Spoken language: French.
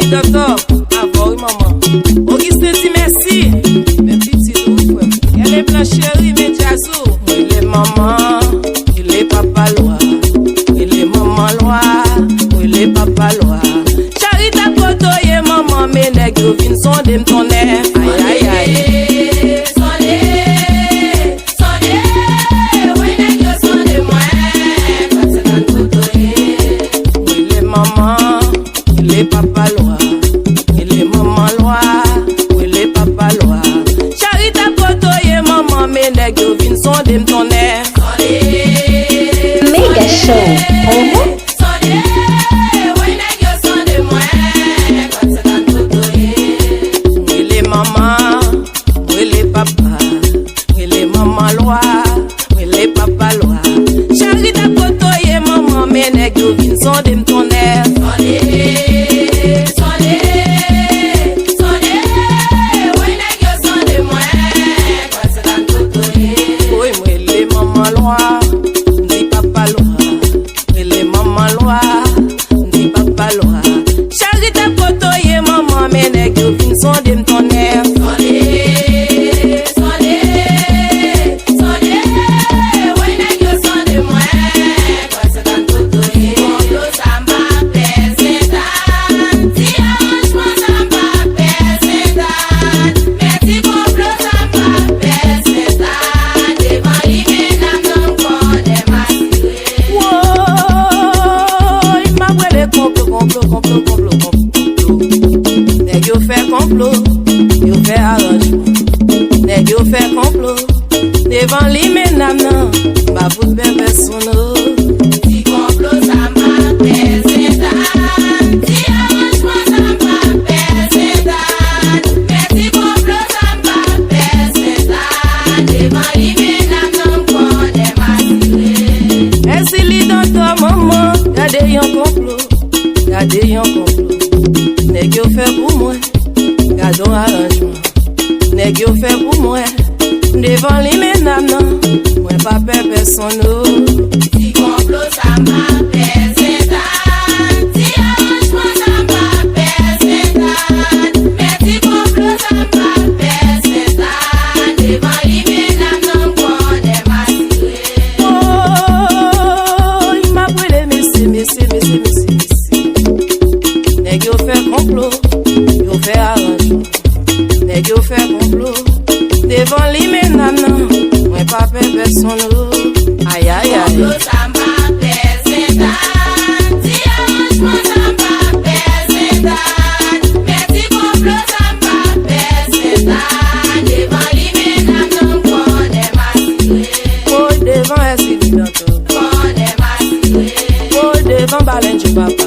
dit docteur, avant oui maman. Auguste dit merci, mes petits frères. Elle est blanche chérie, mes diazou. Il est maman, il est papa loi. Il est maman loi, il est papa loi. Charita poto ye maman, mais nèg yo vin son dem ton air. Aïe aïe aïe. Il est papa loi, il est maman loi, il est papa loi. Charita poto ye maman, mais nèg yo vin son dem ton air. Mega show. Il est maman, il est papa, il est maman loi, il est papa loi. Charita poto ye maman, mais nèg yo vin son dem ton air. Charita poto ye maman, mais nèg yo vin son dem ton air. Nèg yo fait complot, yo fait arrangement. Nèg yo fait complot, devant li menam nan, ba bout bébé sono. Si complot ça m'a présenté, si arrangement ça m'a présenté, mais si complot ça m'a présenté, devant li menam nan connaît ma tiré. Et si li dans toi maman, gade yon complot. Gade yon complot, nèg yo fait pour moi, gardons arrangement. Nèg yo fait pour moi, devant li menam nan, moi pas peur personne. Si complot ça m'a présenté, si arrangement ça m'a présenté, mais si complot ça m'a présenté, devant li menam nan connaît ma tiré. Oh, il m'a brûlé, messi. Nèg yo fait complot, yo fait arrangement. Nèg yo fait complot, devant li menam nan, moi pas peur personne. Aïe aïe aïe. Complot ça m'a présenté, si arrangement ça m'a présenté, mais si complot ça m'a présenté, devant li menam nan connaît ma tiré. Oh devant est-ce qu'il dit d'accord? Connaît ma tiré. Oh devant baleine du papa.